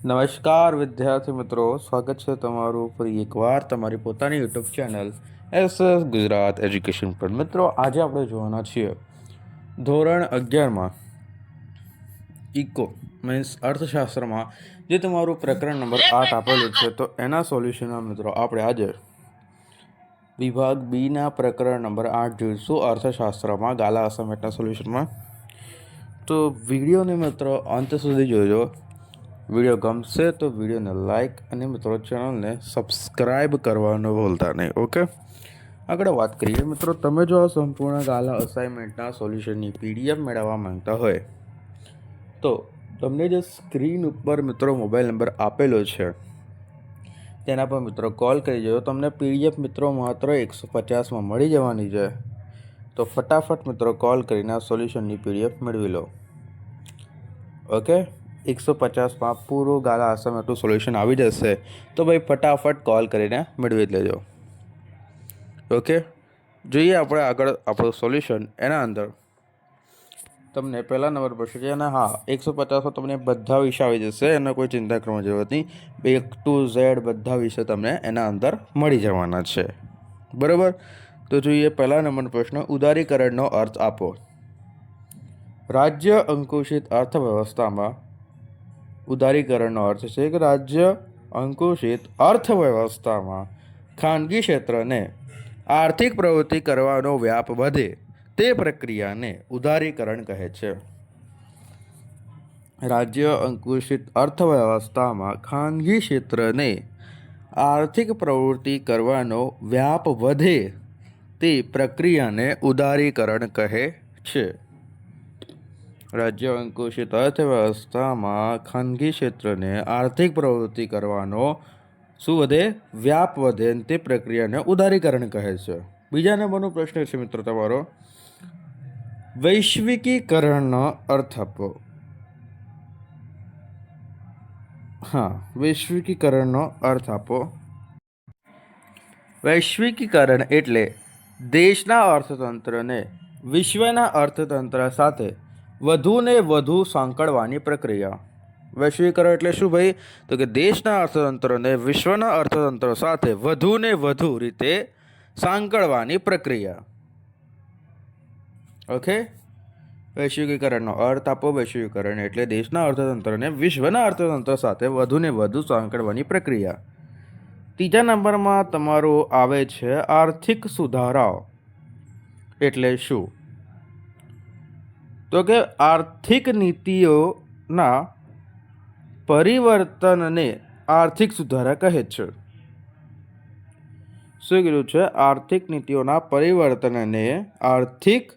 નમસ્કાર વિદ્યાર્થી મિત્રો, સ્વાગત છે તમારું ફરી એકવાર તમારી પોતાની YouTube channel SS Gujarat education પર. મિત્રો, આજે આપણે જોવાના છીએ ધોરણ 11માં ઇકો મીન્સ અર્થશાસ્ત્રમાં જે તમારું પ્રકરણ નંબર 8 આપેલું છે, તો એના સોલ્યુશનમાં મિત્રો આપણે આજે વિભાગ બીના પ્રકરણ નંબર 8 જોઈશું અર્થશાસ્ત્રમાં ગાલા અસાઇનમેન્ટના સોલ્યુશનમાં. તો વિડીયોને મિત્રો અંત સુધી જોજો. વિડીયો ગમશે તો વિડીયોને લાઇક અને મિત્રો ચેનલને સબસ્ક્રાઈબ કરવાનું ભૂલતા નહીં. ઓકે, આગળ વાત કરીએ. મિત્રો, તમે જો આ સંપૂર્ણ ગાલા અસાઇનમેન્ટના સોલ્યુશનની પીડીએફ મેળવવા માંગતા હોય તો તમને જે સ્ક્રીન ઉપર મિત્રો મોબાઈલ નંબર આપેલો છે તેના પર મિત્રો કોલ કરી જજો. તમને પીડીએફ મિત્રો માત્ર 150માં મળી જવાની છે. તો ફટાફટ મિત્રો કોલ કરીને આ સોલ્યુશનની પીડીએફ મેળવી લો. ઓકે, 150માં પૂરું ગાલા અસાઇનમેન્ટનું સોલ્યુશન આવી જશે. તો ભાઈ ફટાફટ કોલ કરીને મેળવી જ લેજો. ઓકે, જોઈએ આપણે આગળ આપણું સોલ્યુશન. એના અંદર તમને પહેલા નંબર પર છે અને હા, 150માં તમને બધા વિષય આવી જશે. એનો કોઈ ચિંતા કરવાની જરૂરત નહીં. A to Z બધા વિષય તમને એના અંદર મળી જવાના છે. બરાબર, તો જોઈએ પહેલા નંબરનો પ્રશ્ન. ઉદારીકરણનો અર્થ આપો. રાજ્ય અંકુશિત અર્થવ્યવસ્થામાં ઉદારીકરણનો અર્થ છે કે રાજ્ય અંકુશિત અર્થવ્યવસ્થામાં ખાનગી ક્ષેત્રને આર્થિક પ્રવૃત્તિ કરવાનો વ્યાપ વધે તે પ્રક્રિયાને ઉદારીકરણ કહે છે. રાજ્ય અંકુશિત અર્થવ્યવસ્થામાં ખાનગી ક્ષેત્રને આર્થિક પ્રવૃત્તિ કરવાનો વ્યાપ વધે તે પ્રક્રિયાને ઉદારીકરણ કહે છે. રાજ્ય અંકુશિત અર્થવ્યવસ્થામાં ખાનગી ક્ષેત્રને આર્થિક પ્રવૃત્તિ કરવાનો શું વધે? વ્યાપ વધે, તે પ્રક્રિયાને ઉદારીકરણ કહે છે. બીજા નંબરનો પ્રશ્ન છે મિત્રો તમારો, વૈશ્વિકીકરણનો અર્થ આપો. હા, વૈશ્વિકીકરણનો અર્થ આપો. વૈશ્વિકીકરણ એટલે દેશના અર્થતંત્રને વિશ્વના અર્થતંત્ર સાથે વધુને વધુ સાંકળવાની પ્રક્રિયા. વૈશ્વિકીકરણ એટલે શું ભાઈ? તો કે દેશના અર્થતંત્રને વિશ્વના અર્થતંત્ર સાથે વધુને વધુ રીતે સાંકળવાની પ્રક્રિયા. ઓકે, વૈશ્વિકીકરણનો અર્થ આપો. વૈશ્વિકીકરણ એટલે દેશના અર્થતંત્રને વિશ્વના અર્થતંત્ર સાથે વધુને વધુ સાંકળવાની પ્રક્રિયા. ત્રીજા નંબરમાં તમારું આવે છે આર્થિક સુધારાઓ એટલે શું? તો કે આર્થિક નીતિઓના પરિવર્તનને આર્થિક સુધારા કહે છે. શું કીધું છે? આર્થિક નીતિઓના પરિવર્તનને આર્થિક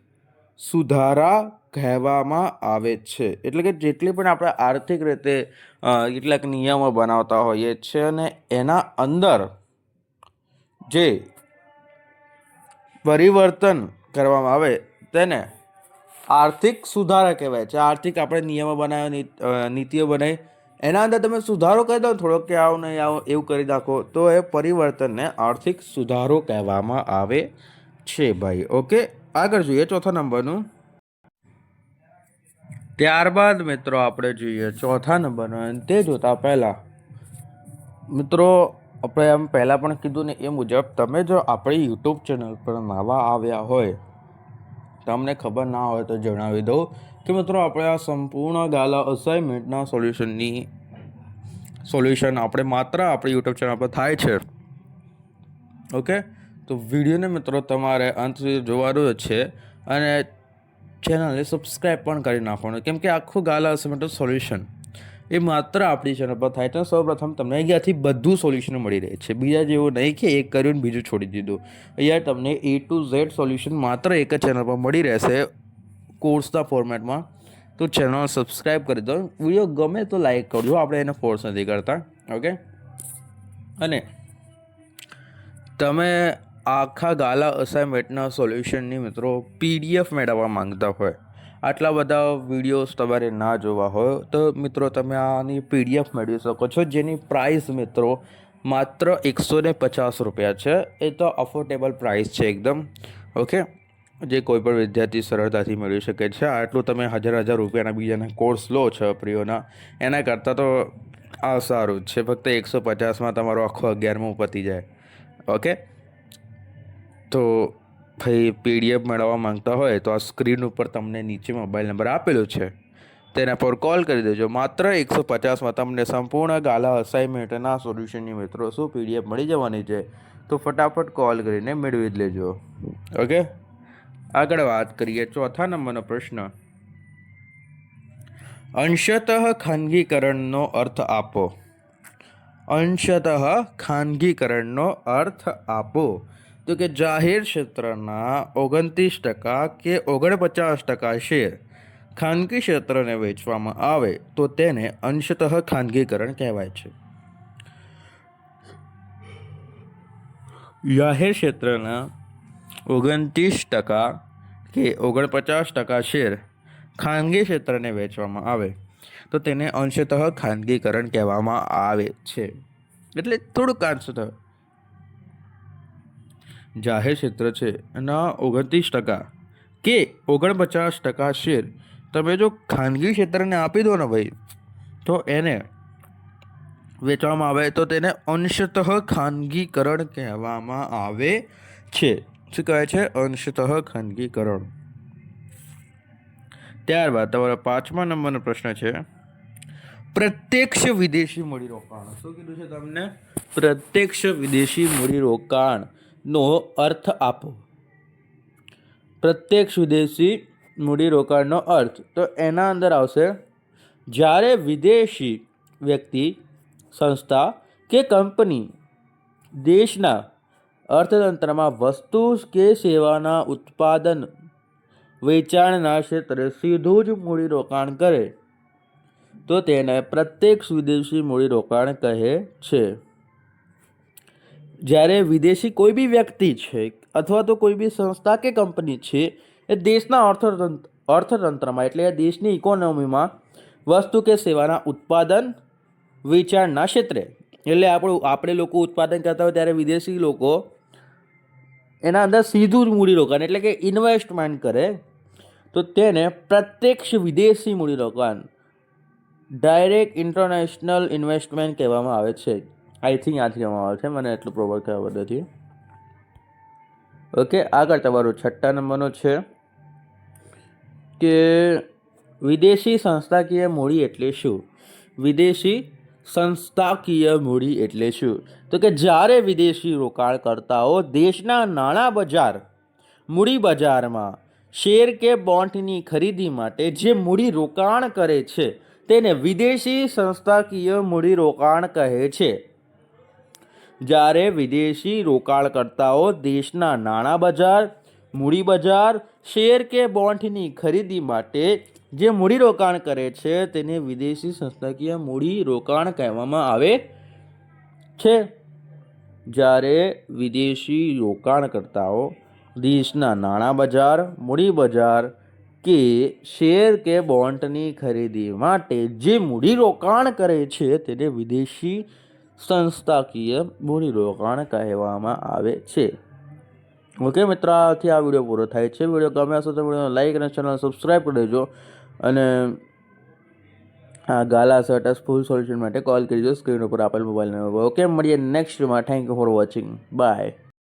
સુધારા કહેવામાં આવે છે. એટલે કે જેટલી પણ આપણે આર્થિક રીતે કેટલાક નિયમો બનાવતા હોઈએ છીએ અને એના અંદર જે પરિવર્તન કરવામાં આવે તેને આર્થિક સુધારા કહેવાય છે. આર્થિક આપણે નિયમો બનાવ્યા, નીતિઓ બનાવી, એના અંદર તમે સુધારો કરી દો, થોડોક કે આવું નહીં આવું એવું કરી નાખો, તો એ પરિવર્તનને આર્થિક સુધારો કહેવામાં આવે છે ભાઈ. ઓકે, આગળ જોઈએ ચોથા નંબરનું. ત્યારબાદ મિત્રો આપણે જોઈએ ચોથા નંબરનું. તે જોતા પહેલાં મિત્રો આપણે એમ પહેલાં પણ કીધું ને એ મુજબ તમે જો આપણી યુટ્યુબ ચેનલ પર નવા આવ્યા હોય, તમને ખબર ના હોય તો જણાવી દઉં કે મિત્રો આપણે આ સંપૂર્ણ ગાલા અસાઇનમેન્ટના સોલ્યુશન આપણે માત્ર આપણી યુટ્યુબ ચેનલ પર થાય છે. ઓકે, તો વિડીયોને મિત્રો તમારે અંત સુધી જોવાનું જ છે અને ચેનલને સબસ્ક્રાઈબ પણ કરી નાખવાનું, કેમ કે આખું ગાલા અસાઇનમેન્ટનું સોલ્યુશન એ માત્ર આપણી ચેનલ પર થાય છે. સૌપ્રથમ તમને અહીંયાથી બધું સોલ્યુશન મળી રહે છે. બીજા જેવું નહીં કે એક કર્યું ને બીજું છોડી દીધું. અહીંયા તમને A to Z સોલ્યુશન માત્ર એક જ ચેનલ પર મળી રહેશે કોર્સના ફોર્મેટમાં. તો ચેનલ સબસ્ક્રાઈબ કરી દો. વિડીયો ગમે તો લાઈક કરજો, આપણે એને ફોર્સ નથી કરતા. ઓકે, અને તમે આખા ગાલા અસાઇનમેન્ટના સોલ્યુશનની મિત્રો PDF મેળવવા માંગતા હોય, આટલા બધા વિડીયોઝ તમારે ના જોવા હોય તો મિત્રો તમે આની PDF મેળવી શકો છો, જેની પ્રાઇસ મિત્રો માત્ર 150 રૂપિયા છે. એ તો અફોર્ડેબલ પ્રાઇસ છે એકદમ. ઓકે, જે કોઈ પણ વિદ્યાર્થી સરળતાથી મેળવી શકે છે. આટલું તમે હજાર રૂપિયાના બીજાના કોર્સ લો છો પ્રિયોના, એના કરતાં તો આ સારું જ છે, ફક્ત 150માં તમારો આખો 11મું પતી જાય. ઓકે, તો ભાઈ PDF મેળવવા માંગતા હોય તો આ સ્ક્રીન ઉપર તમને નીચે મોબાઈલ નંબર આપેલો છે, તેના પર કોલ કરી દેજો. માત્ર 150માં તમને સંપૂર્ણ ગાલા અસાઇનમેન્ટના સોલ્યુશનની મિત્રો શું PDF મળી જવાની છે, તો ફટાફટ કોલ કરીને મેળવી જ લેજો. ઓકે, આગળ વાત કરીએ. ચોથા નંબરનો પ્રશ્ન, અંશતઃ ખાનગીકરણનો અર્થ આપો. અંશતઃ ખાનગીકરણનો અર્થ આપો. તો કે જાહેર ક્ષેત્રના 29% કે 49% શેર ખાનગી ક્ષેત્રને વેચવામાં આવે તો તેને અંશતઃ ખાનગીકરણ કહેવાય છે. જાહેર ક્ષેત્રના 29% કે 49% શેર ખાનગી ક્ષેત્રને વેચવામાં આવે તો તેને અંશતઃ ખાનગીકરણ કહેવામાં આવે છે. એટલે થોડુંક અંશતઃ જાહેર ક્ષેત્ર છે એના 29% કે 49% શેર તમે જો ખાનગી ક્ષેત્રને આપી દો ને ભાઈ, તો એને વેચવામાં આવે તો તેને અંશતઃ ખાનગીકરણ કહેવામાં આવે છે. શું કહે છે? અંશતઃ ખાનગીકરણ. ત્યારબાદ તમારો 5મા નંબરનો પ્રશ્ન છે, પ્રત્યક્ષ વિદેશી મૂડીરોકાણ. શું કીધું છે તમને? પ્રત્યક્ષ વિદેશી મૂડીરોકાણનો અર્થ આપો. પ્રત્યક્ષ વિદેશી મૂડીરોકાણનો અર્થ, તો એના અંદર આવશે જ્યારે વિદેશી વ્યક્તિ, સંસ્થા કે કંપની દેશના અર્થતંત્રમાં વસ્તુ કે સેવાના ઉત્પાદન વેચાણના ક્ષેત્રે સીધું જ મૂડીરોકાણ કરે તો તેને પ્રત્યક્ષ વિદેશી મૂડીરોકાણ કહે છે. જ્યારે વિદેશી કોઈ બી વ્યક્તિ છે અથવા તો કોઈ બી સંસ્થા કે કંપની છે એ દેશના અર્થતંત્રમાં એટલે દેશની ઇકોનોમીમાં વસ્તુ કે સેવાના ઉત્પાદન વેચાણના ક્ષેત્રે, એટલે આપણે લોકો ઉત્પાદન કરતા હોય ત્યારે વિદેશી લોકો એના અંદર સીધું જ મૂડીરોકાણ એટલે કે ઇન્વેસ્ટમેન્ટ કરે તો તેને પ્રત્યક્ષ વિદેશી મૂડીરોકાણ, ડાયરેક્ટ ઇન્ટરનેશનલ ઇન્વેસ્ટમેન્ટ કહેવામાં આવે છે. આઈ થિંક યાદ કહેવામાં આવે છે, મને એટલું પ્રોપર ખબર નથી. ઓકે, આગળ તમારો 6 નંબરનો છે કે વિદેશી સંસ્થાકીય મૂડી એટલે શું? વિદેશી સંસ્થાકીય મૂડી એટલે શું? તો કે જ્યારે વિદેશી રોકાણકર્તાઓ દેશના નાણાં બજાર, મૂડી બજારમાં શેર કે બોન્ડની ખરીદી માટે જે મૂડી રોકાણ કરે છે તેને વિદેશી સંસ્થાકીય મૂડીરોકાણ કહે છે. જ્યારે વિદેશી રોકાણકર્તાઓ દેશના નાણાં બજાર, મૂડી બજાર, શેર કે બોન્ડની ખરીદી માટે જે મૂડીરોકાણ કરે છે તેને વિદેશી સંસ્થાકીય મૂડીરોકાણ કહેવામાં આવે છે. જ્યારે વિદેશી રોકાણકર્તાઓ દેશના નાણાં બજાર, મૂડી બજાર કે શેર કે બોન્ડની ખરીદી માટે જે મૂડીરોકાણ કરે છે તેને વિદેશી સંસ્થાકીય મૂડીરોકાણ કહેવામાં આવે છે. ઓકે મિત્રો, આથી આ વિડીયો પૂરો થાય છે. વિડીયો ગમે હશે તો વિડીયોને લાઈક અને ચેનલ સબસ્ક્રાઈબ કરી દેજો અને ગાલા સર્ટસ ફૂલ સોલ્યુશન માટે કોલ કરી દો સ્ક્રીન ઉપર આપેલ મોબાઈલ નંબર. ઓકે, મળીએ નેક્સ્ટ વિડીયોમાં. Thank you for watching. By.